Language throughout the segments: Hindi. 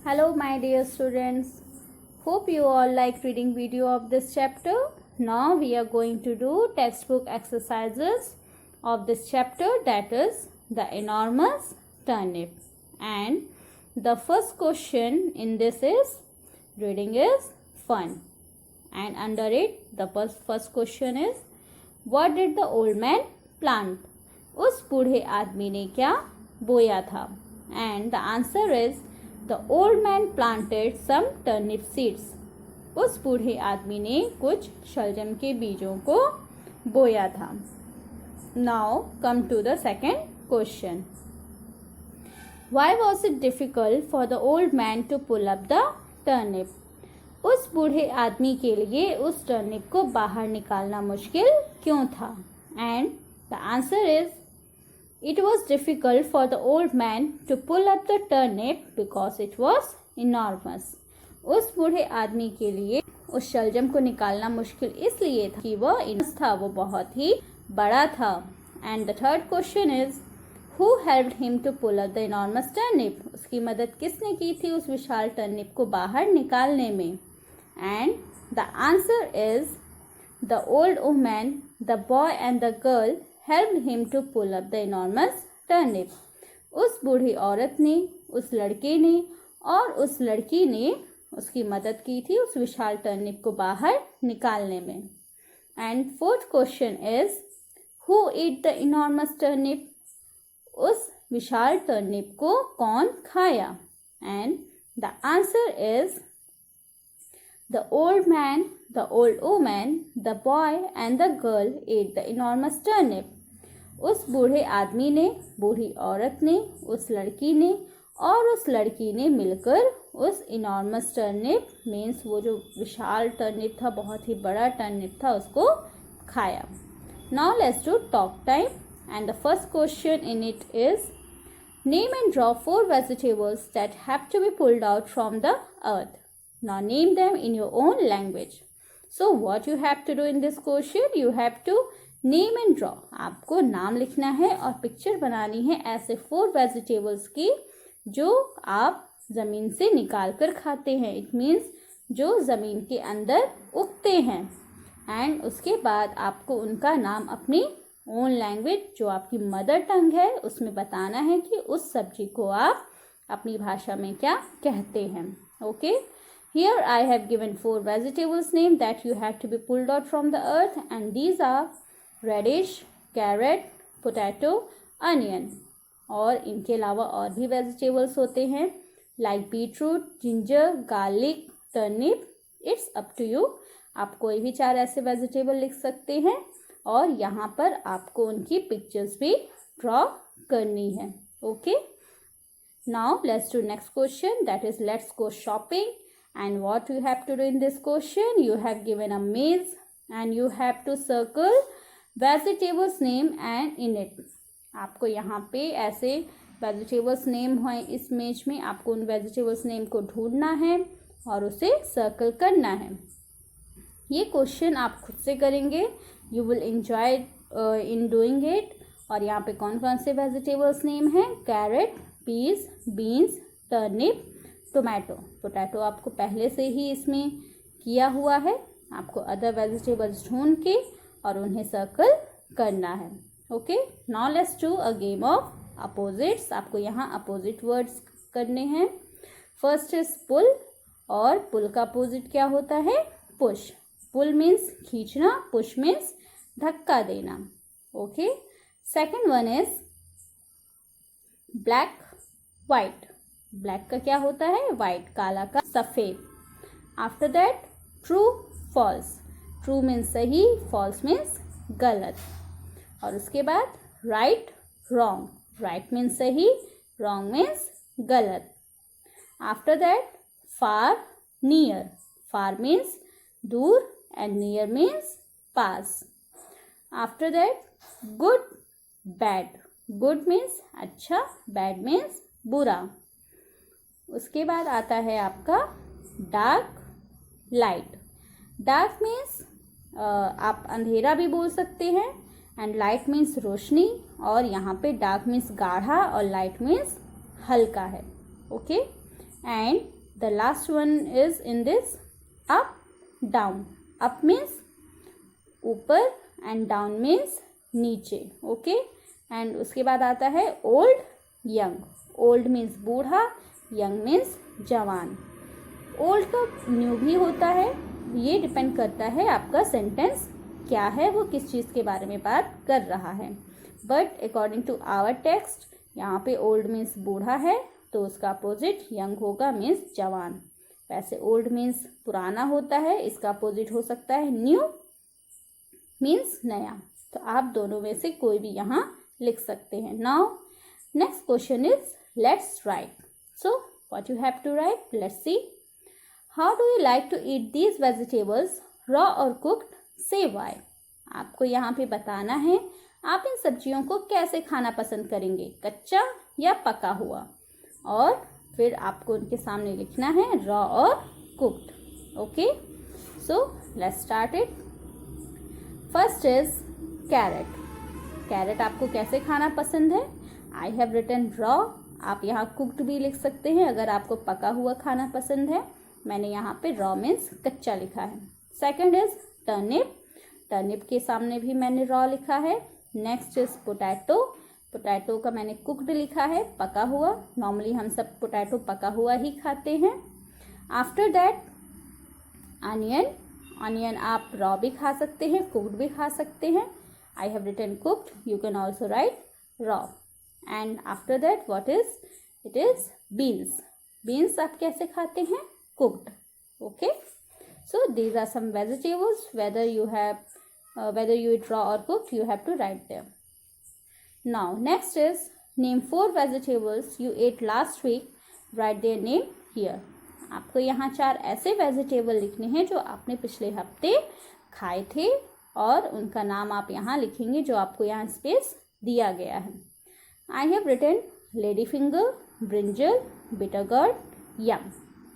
Hello my dear students, hope you all like reading video of this chapter. Now we are going to do textbook exercises of this chapter, that is the enormous turnip. And the first question in this is reading is fun, and under it the first question is what did the old man plant? उस बूढ़े आदमी ने क्या बोया था? And the answer is the old man planted some turnip seeds. उस बूढ़े आदमी ने कुछ शलजम के बीजों को बोया था. Now come to the second question. Why was it difficult for the old man to pull up the turnip? उस बूढ़े आदमी के लिए उस टर्निप को बाहर निकालना मुश्किल क्यों था? And the answer is it was difficult for the old man to pull up the turnip because it was enormous. उस बूढ़े आदमी के लिए उस शलजम को निकालना मुश्किल इसलिए था कि वो बहुत ही बड़ा था. And the third question is who helped him to pull up the enormous turnip? उसकी मदद किसने की थी उस विशाल टर्निप को बाहर निकालने में? And the answer is the old woman, the boy and the girl helped him to pull up the enormous turnip. उस बूढ़ी औरत ने, उस लड़के ने और उस लड़की ने उसकी मदद की थी उस विशाल टर्निप को बाहर निकालने में. And fourth question is who ate the enormous turnip? उस विशाल टर्निप को कौन खाया? And the answer is the old man, the old woman, the boy and the girl ate the enormous turnip. उस बूढ़े आदमी ने, बूढ़ी औरत ने, उस लड़की ने और उस लड़की ने मिलकर उस enormous turnip मीन्स वो जो विशाल टर्निप था, बहुत ही बड़ा टर्निप था, उसको खाया. Now let's do talk time and the first question in it is name and draw 4 vegetables that have to be pulled out from the earth. Now name them in your own language. So what you have to do in this question, you have to name and draw. आपको नाम लिखना है और पिक्चर बनानी है ऐसे 4 वेजिटेबल्स की जो आप ज़मीन से निकाल कर खाते हैं. इट मीन्स जो ज़मीन के अंदर उगते हैं. एंड उसके बाद आपको उनका नाम अपनी ओन लैंग्वेज जो आपकी मदर टंग है उसमें बताना है कि उस सब्जी को आप अपनी भाषा में क्या कहते हैं. Okay. Here I have given 4 vegetables name that you have to be pulled out from the earth, and these are radish, carrot, potato, onion. और इनके अलावा और भी vegetables होते हैं like beetroot, ginger, garlic, turnip. It's up to you. आप कोई भी 4 ऐसे vegetable लिख सकते हैं और यहाँ पर आपको उनकी pictures भी draw करनी है. Okay. Now let's do next question, that is let's go shopping. And what you have to do in this question, you have given a maze and you have to circle vegetables name and in it. आपको यहाँ पे ऐसे vegetables name हैं इस मेज में, आपको उन vegetables name को ढूंढना है और उसे circle करना है. ये क्वेश्चन आप खुद से करेंगे, you will enjoy in doing it. और यहाँ पे कौन कौन से vegetables name हैं? Carrot, peas, beans, turnip, tomato. Potato आपको पहले से ही इसमें किया हुआ है. आपको अदर वेजिटेबल्स ढूंढ के और उन्हें सर्कल करना है. Okay. Now let's do a game of opposites. आपको यहाँ अपोजिट वर्ड्स करने हैं. फर्स्ट इज पुल, और पुल का अपोजिट क्या होता है? पुश. पुल मीन्स खींचना, पुश मीन्स धक्का देना. Okay. Second one is black, white. Black का क्या होता है? वाइट. काला का सफ़ेद. After that true, false. True means सही, फॉल्स मीन्स गलत. और उसके बाद राइट, रॉन्ग. राइट मीन्स सही, रॉन्ग मीन्स गलत. After that far, near. Far means दूर एंड नियर मीन्स पास. After that good, bad. Good means अच्छा, बैड मीन्स बुरा. उसके बाद आता है आपका डार्क, लाइट. डार्क मीन्स आप अंधेरा भी बोल सकते हैं एंड लाइट मीन्स रोशनी. और यहाँ पे डार्क मीन्स गाढ़ा और लाइट मीन्स हल्का है. Okay. and the last one is in this up, down. Up means ऊपर and down means नीचे. Okay, and उसके बाद आता है old, young. Old means बूढ़ा, young means जवान. ओल्ड का न्यू भी होता है, ये डिपेंड करता है आपका सेंटेंस क्या है, वो किस चीज़ के बारे में बात कर रहा है. But according to our text यहाँ पे ओल्ड मीन्स बूढ़ा है तो उसका अपोजिट यंग होगा, मीन्स जवान. वैसे ओल्ड मीन्स पुराना होता है, इसका अपोजिट हो सकता है न्यू मीन्स नया. तो आप दोनों में से कोई भी यहाँ लिख सकते हैं. Now next question is let's write. So what you have to write, let's see. How do you like to eat these vegetables, raw और कुक्ड, से व्हाई. आपको यहाँ पे बताना है आप इन सब्जियों को कैसे खाना पसंद करेंगे, कच्चा या पका हुआ, और फिर आपको उनके सामने लिखना है रॉ और cooked. Okay, so let's start it. First is carrot. Carrot आपको कैसे खाना पसंद है, आई हैव रिटन रॉ. आप यहाँ कुक्ड भी लिख सकते हैं अगर आपको पका हुआ खाना पसंद है. मैंने यहाँ पे रॉ मीन्स कच्चा लिखा है. Second is turnip. टर्निप के सामने भी मैंने रॉ लिखा है. Next is potato. पोटैटो का मैंने कुक्ड लिखा है, पका हुआ. नॉर्मली हम सब पोटैटो पका हुआ ही खाते हैं. After that onion. अनियन आप रॉ भी खा सकते हैं, कुक्ड भी खा सकते हैं. I have written cooked, you can also write raw. And after that what is, it is beans. Beans आप कैसे खाते हैं, cooked. Okay, so these are some vegetables, whether you eat raw or cooked, you have to write them. Now next is name 4 vegetables you ate last week, write their name here. आपको यहाँ 4 ऐसे वेजिटेबल लिखने हैं जो आपने पिछले हफ्ते खाए थे और उनका नाम आप यहाँ लिखेंगे जो आपको यहाँ स्पेस दिया गया है. I have written lady finger, brinjal, bitter gourd, yam.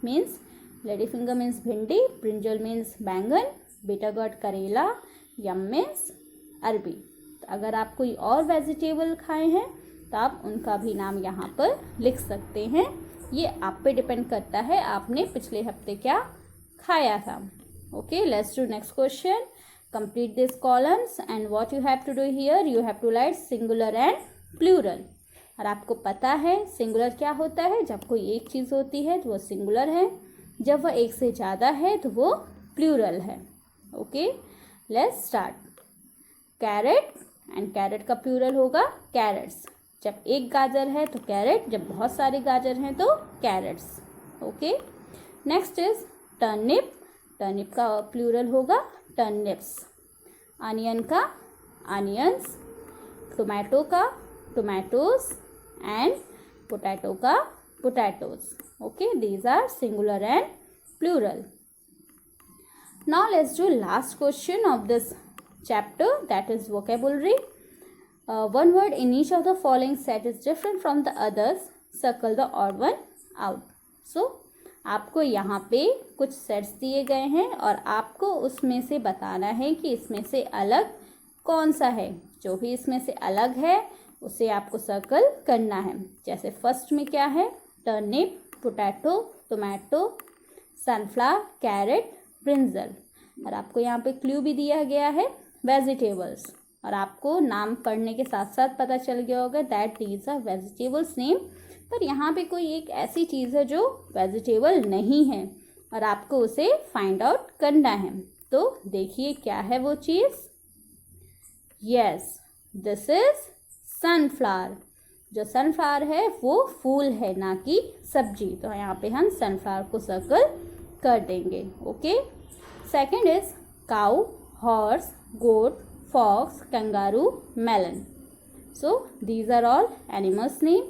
Means lady finger means भिंडी, ब्रिंजल मीन्स बैंगन, बिटर गोर्ड करेला, यम मीन्स अरबी. तो अगर आप कोई और वेजिटेबल खाए हैं तो आप उनका भी नाम यहाँ पर लिख सकते हैं. ये आप पे डिपेंड करता है आपने पिछले हफ्ते क्या खाया था. Okay, let's do next question. Complete this columns and what you have to do here, you have to write singular and plural. और आपको पता है सिंगुलर क्या होता है, जब कोई एक चीज़ होती है तो वो सिंगुलर है, जब वह एक से ज़्यादा है तो वो प्लूरल है. Okay, let's start. Carrot, and carrot का प्लूरल होगा कैरेट्स. जब एक गाजर है तो कैरेट, जब बहुत सारे गाजर हैं तो carrots. Okay, next is turnip. Turnip का प्लूरल होगा टर्निप्स. अनियन का अनियंस, टोमेटो का टोमेटोज, एंड पोटैटो का potatoes. Okay, these are singular and plural. Now let's do last question of this chapter, that is vocabulary. One word in each of the following set is different from the others. Circle the odd one out. So आपको यहाँ पे कुछ सेट्स दिए गए हैं और आपको उसमें से बताना है कि इसमें से अलग कौन सा है. जो भी इसमें से अलग है उसे आपको सर्कल करना है. जैसे फर्स्ट में क्या है, turnip, potato, tomato, sunflower, carrot, brinjal. और आपको यहाँ पे क्लू भी दिया गया है वेजिटेबल्स. और आपको नाम पढ़ने के साथ साथ पता चल गया होगा that these are vegetables name. पर यहाँ पे कोई एक ऐसी चीज़ है जो वेजिटेबल नहीं है और आपको उसे फाइंड आउट करना है. तो देखिए क्या है वो चीज़. Yes, this is sunflower. जो सनफ्लावर है वो फूल है, ना कि सब्जी. तो यहाँ पे हम सनफ्लावर को सर्कल कर देंगे. Okay, second is cow, horse, goat, fox, kangaroo, melon. So these are all animals name.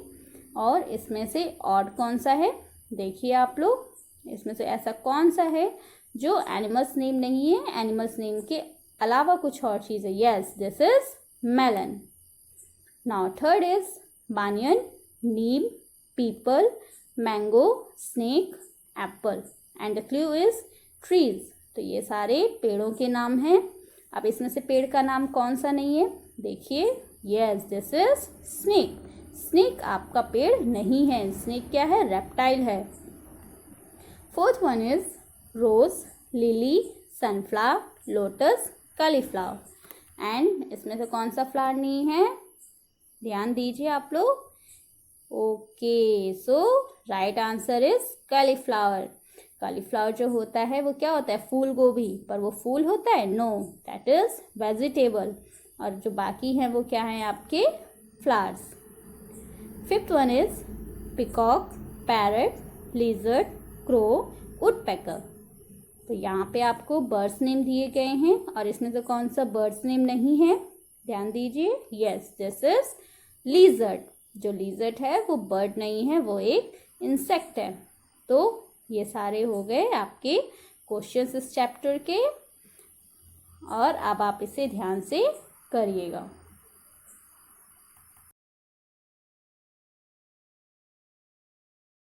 और इसमें से ऑड कौन सा है, देखिए आप लोग, इसमें से ऐसा कौन सा है जो एनिमल्स नेम नहीं है, एनिमल्स नेम के अलावा कुछ और चीज़ है. Yes, this is melon. Now third is banyan, neem, people, mango, snake, apple, and the clue is trees. तो ये सारे पेड़ों के नाम हैं. अब इसमें से पेड़ का नाम कौन सा नहीं है, देखिए. Yes, this is snake. Snake आपका पेड़ नहीं है. स्नेक क्या है, रेप्टाइल है. Fourth one is rose, lily, sunflower, lotus, cauliflower. And इसमें से कौन सा फ्लावर नहीं है, ध्यान दीजिए आप लोग। Okay, so right answer is cauliflower. Cauliflower जो होता है वो क्या होता है, फूल गोभी, पर वो फूल होता है, नो, दैट इज वेजिटेबल। और जो बाकी हैं वो क्या हैं, आपके flowers. Fifth one is peacock, parrot, lizard, crow, woodpecker. तो यहाँ पे आपको बर्ड्स नेम दिए गए हैं और इसमें से कौन सा बर्ड्स नेम नहीं है, ध्यान दीजिए। Yes, this is lizard. जो लिजर्ड है वो बर्ड नहीं है, वो एक इंसेक्ट है। तो ये सारे हो गए आपके क्वेश्चंस इस चैप्टर के, और अब आप इसे ध्यान से करिएगा।